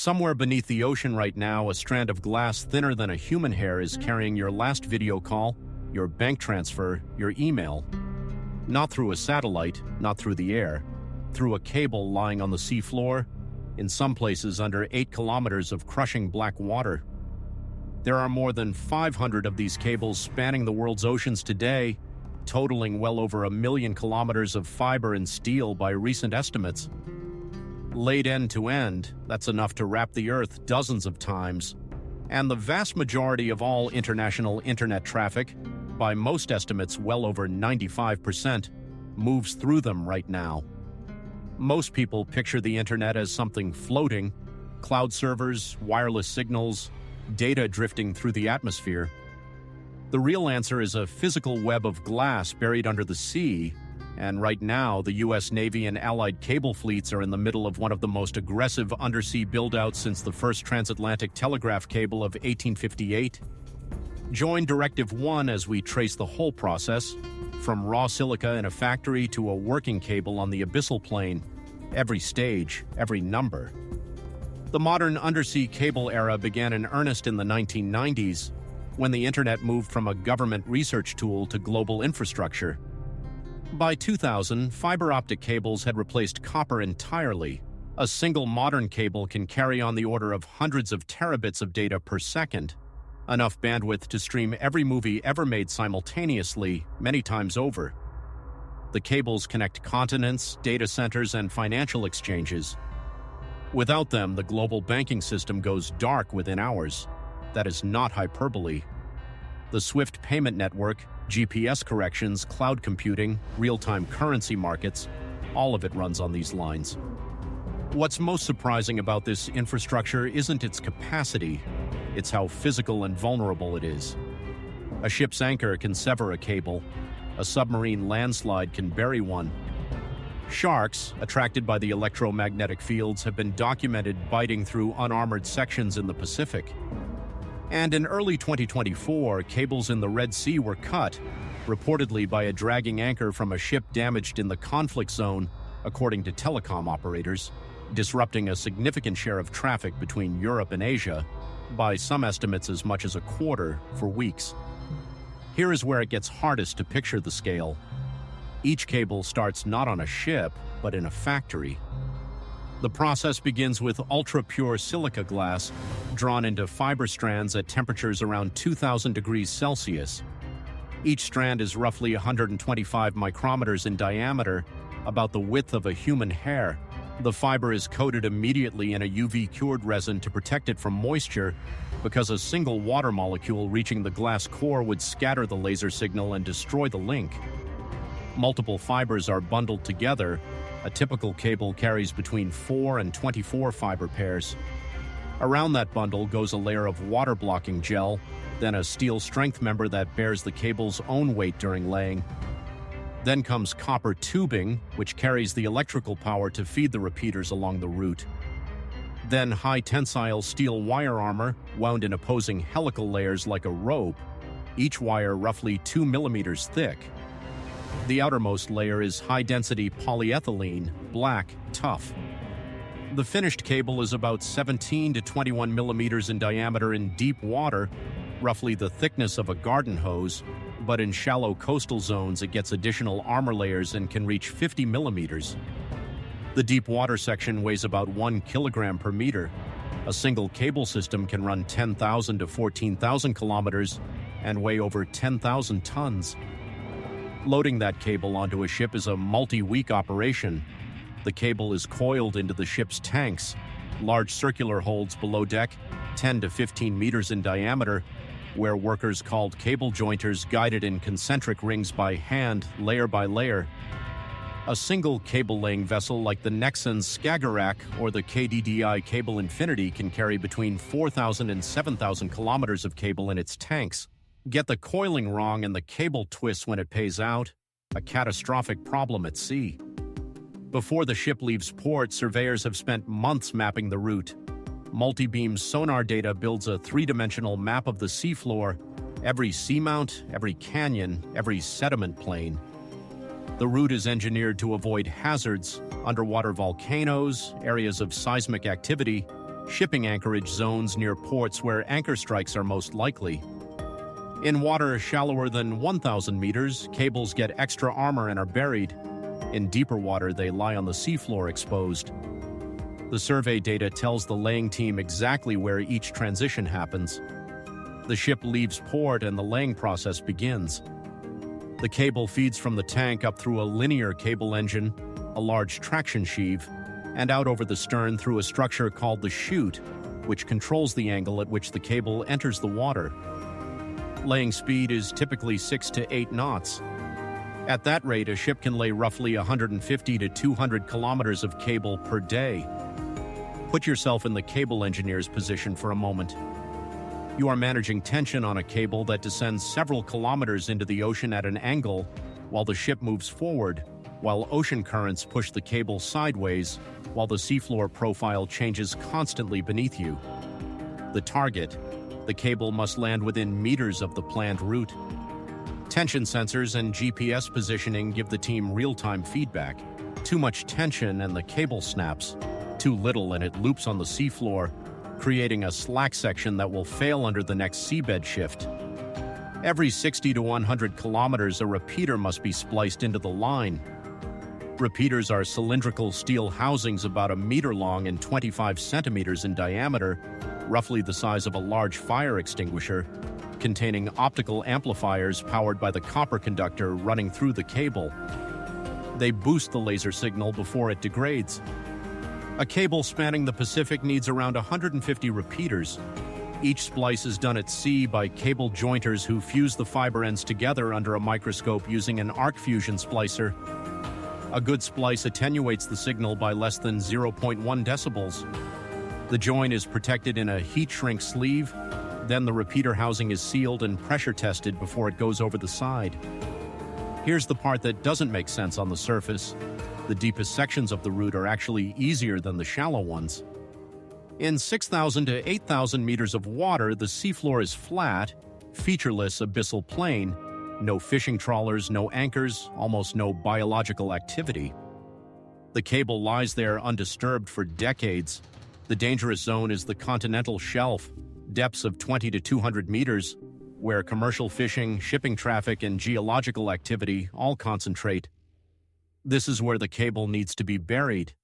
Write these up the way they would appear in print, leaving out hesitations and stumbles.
Somewhere beneath the ocean right now, a strand of glass thinner than a human hair is carrying your last video call, your bank transfer, your email. Not through a satellite, not through the air, through a cable lying on the seafloor, in some places under 8 kilometers of crushing black water. There are more than 500 of these cables spanning the world's oceans today, totaling well over 1 million kilometers of fiber and steel by recent estimates. Laid end to end, that's enough to wrap the Earth dozens of times, and the vast majority of all international internet traffic, by most estimates well over 95%, moves through them right now. Most people picture the internet as something floating, cloud servers, wireless signals, data drifting through the atmosphere. The real answer is a physical web of glass buried under the sea, and right now the U.S. Navy and Allied cable fleets are in the middle of one of the most aggressive undersea build-outs since the first transatlantic telegraph cable of 1858. Join Directive One as we trace the whole process, from raw silica in a factory to a working cable on the abyssal plain, every stage, every number. The modern undersea cable era began in earnest in the 1990s, when the internet moved from a government research tool to global infrastructure. By 2000, fiber optic cables had replaced copper entirely. A single modern cable can carry on the order of hundreds of terabits of data per second, enough bandwidth to stream every movie ever made simultaneously, many times over. The cables connect continents, data centers, and financial exchanges. Without them, the global banking system goes dark within hours. That is not hyperbole. The SWIFT payment network, GPS corrections, cloud computing, real-time currency markets, all of it runs on these lines. What's most surprising about this infrastructure isn't its capacity, it's how physical and vulnerable it is. A ship's anchor can sever a cable. A submarine landslide can bury one. Sharks, attracted by the electromagnetic fields, have been documented biting through unarmored sections in the Pacific. And in early 2024, cables in the Red Sea were cut, reportedly by a dragging anchor from a ship damaged in the conflict zone, according to telecom operators, disrupting a significant share of traffic between Europe and Asia, by some estimates as much as a quarter, for weeks. Here is where it gets hardest to picture the scale. Each cable starts not on a ship, but in a factory. The process begins with ultra-pure silica glass, drawn into fiber strands at temperatures around 2,000 degrees Celsius. Each strand is roughly 125 micrometers in diameter, about the width of a human hair. The fiber is coated immediately in a UV-cured resin to protect it from moisture, because a single water molecule reaching the glass core would scatter the laser signal and destroy the link. Multiple fibers are bundled together. A typical cable carries between 4 and 24 fiber pairs. Around that bundle goes a layer of water-blocking gel, then a steel strength member that bears the cable's own weight during laying. Then comes copper tubing, which carries the electrical power to feed the repeaters along the route. Then high-tensile steel wire armor, wound in opposing helical layers like a rope, each wire roughly 2 millimeters thick. The outermost layer is high-density polyethylene, black, tough. The finished cable is about 17 to 21 millimeters in diameter in deep water, roughly the thickness of a garden hose, but in shallow coastal zones it gets additional armor layers and can reach 50 millimeters. The deep water section weighs about 1 kilogram per meter. A single cable system can run 10,000 to 14,000 kilometers and weigh over 10,000 tons. Loading that cable onto a ship is a multi-week operation. The cable is coiled into the ship's tanks, large circular holds below deck, 10 to 15 meters in diameter, where workers called cable jointers guide it in concentric rings by hand, layer by layer. A single cable-laying vessel like the Nexans Skagerrak or the KDDI Cable Infinity can carry between 4,000 and 7,000 kilometers of cable in its tanks. Get the coiling wrong and the cable twists when it pays out, a catastrophic problem at sea. Before the ship leaves port, surveyors have spent months mapping the route. Multi-beam sonar data builds a three-dimensional map of the seafloor, every seamount, every canyon, every sediment plain. The route is engineered to avoid hazards, underwater volcanoes, areas of seismic activity, shipping anchorage zones near ports where anchor strikes are most likely. In water shallower than 1,000 meters, cables get extra armor and are buried. In deeper water, they lie on the seafloor exposed. The survey data tells the laying team exactly where each transition happens. The ship leaves port and the laying process begins. The cable feeds from the tank up through a linear cable engine, a large traction sheave, and out over the stern through a structure called the chute, which controls the angle at which the cable enters the water. Laying speed is typically 6 to 8 knots. At that rate, a ship can lay roughly 150 to 200 kilometers of cable per day. Put yourself in the cable engineer's position for a moment. You are managing tension on a cable that descends several kilometers into the ocean at an angle while the ship moves forward, while ocean currents push the cable sideways, while the seafloor profile changes constantly beneath you. The target: the cable must land within meters of the planned route. Tension sensors and GPS positioning give the team real-time feedback. Too much tension and the cable snaps. Too little and it loops on the seafloor, creating a slack section that will fail under the next seabed shift. Every 60 to 100 kilometers, a repeater must be spliced into the line. Repeaters are cylindrical steel housings about a meter long and 25 centimeters in diameter, roughly the size of a large fire extinguisher, containing optical amplifiers powered by the copper conductor running through the cable. They boost the laser signal before it degrades. A cable spanning the Pacific needs around 150 repeaters. Each splice is done at sea by cable jointers who fuse the fiber ends together under a microscope using an arc fusion splicer. A good splice attenuates the signal by less than 0.1 decibels. The joint is protected in a heat shrink sleeve. Then the repeater housing is sealed and pressure tested before it goes over the side. Here's the part that doesn't make sense on the surface. The deepest sections of the route are actually easier than the shallow ones. In 6,000 to 8,000 meters of water, the seafloor is flat, featureless abyssal plain, no fishing trawlers, no anchors, almost no biological activity. The cable lies there undisturbed for decades. The dangerous zone is the continental shelf, depths of 20 to 200 meters, where commercial fishing, shipping traffic, and geological activity all concentrate. This is where the cable needs to be buried.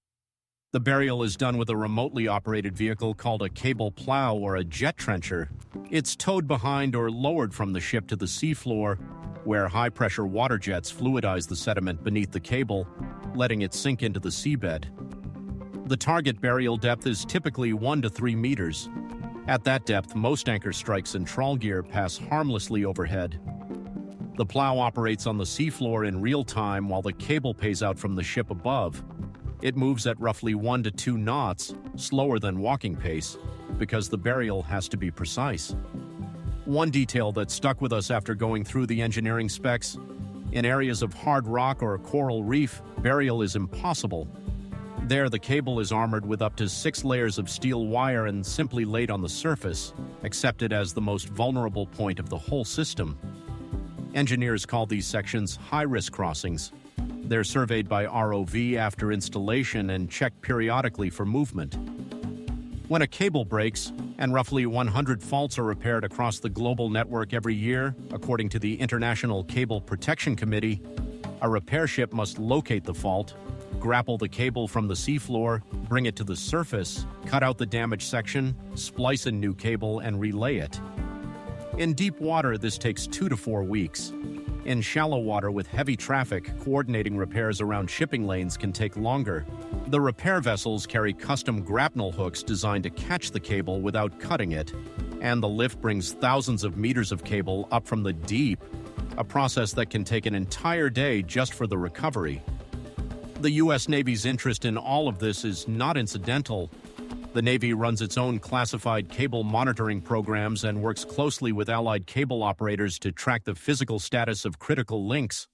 The burial is done with a remotely operated vehicle called a cable plow or a jet trencher. It's towed behind or lowered from the ship to the seafloor, where high-pressure water jets fluidize the sediment beneath the cable, letting it sink into the seabed. The target burial depth is typically 1 to 3 meters. At that depth, most anchor strikes and trawl gear pass harmlessly overhead. The plow operates on the seafloor in real time while the cable pays out from the ship above. It moves at roughly 1 to 2 knots, slower than walking pace, because the burial has to be precise. One detail that stuck with us after going through the engineering specs: in areas of hard rock or coral reef, burial is impossible. There, the cable is armored with up to 6 layers of steel wire and simply laid on the surface, accepted as the most vulnerable point of the whole system. Engineers call these sections high-risk crossings. They're surveyed by ROV after installation and checked periodically for movement. When a cable breaks, and roughly 100 faults are repaired across the global network every year, according to the International Cable Protection Committee, a repair ship must locate the fault, grapple the cable from the seafloor, bring it to the surface, cut out the damaged section, splice a new cable, and relay it. In deep water, this takes 2 to 4 weeks. In shallow water with heavy traffic, coordinating repairs around shipping lanes can take longer. The repair vessels carry custom grapnel hooks designed to catch the cable without cutting it, and the lift brings thousands of meters of cable up from the deep, a process that can take an entire day just for the recovery. The U.S. Navy's interest in all of this is not incidental. The Navy runs its own classified cable monitoring programs and works closely with allied cable operators to track the physical status of critical links.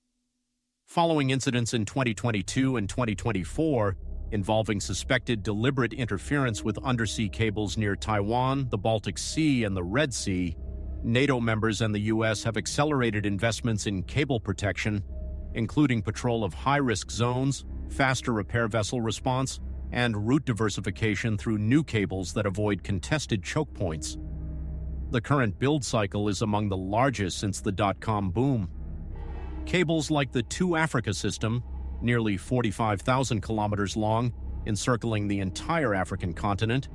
Following incidents in 2022 and 2024 involving suspected deliberate interference with undersea cables near Taiwan, the Baltic Sea, and the Red Sea, NATO members and the U.S. have accelerated investments in cable protection, including patrol of high-risk zones, faster repair vessel response, and route diversification through new cables that avoid contested choke points. The current build cycle is among the largest since the dot-com boom. Cables like the Two Africa system, nearly 45,000 kilometers long, encircling the entire African continent,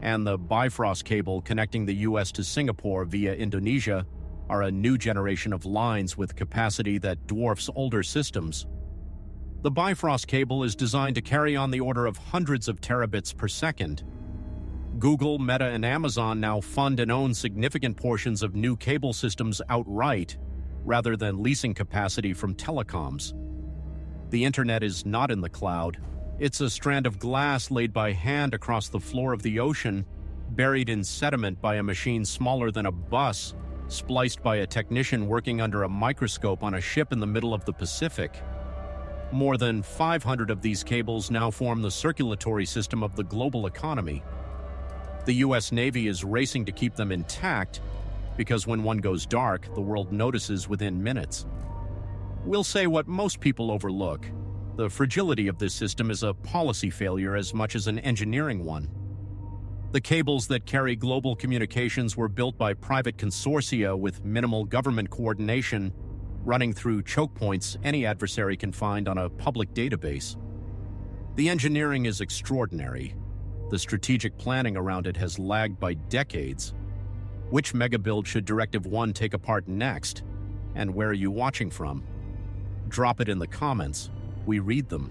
and the Bifrost cable connecting the U.S. to Singapore via Indonesia, are a new generation of lines with capacity that dwarfs older systems. The Bifrost cable is designed to carry on the order of hundreds of terabits per second. Google, Meta, and Amazon now fund and own significant portions of new cable systems outright, rather than leasing capacity from telecoms. The internet is not in the cloud. It's a strand of glass laid by hand across the floor of the ocean, buried in sediment by a machine smaller than a bus, spliced by a technician working under a microscope on a ship in the middle of the Pacific. More than 500 of these cables now form the circulatory system of the global economy. The U.S. Navy is racing to keep them intact, because when one goes dark, the world notices within minutes. We'll say what most people overlook. The fragility of this system is a policy failure as much as an engineering one. The cables that carry global communications were built by private consortia with minimal government coordination, running through choke points any adversary can find on a public database. The engineering is extraordinary. The strategic planning around it has lagged by decades. Which megabuild should Directive 1 take apart next? And where are you watching from? Drop it in the comments. We read them.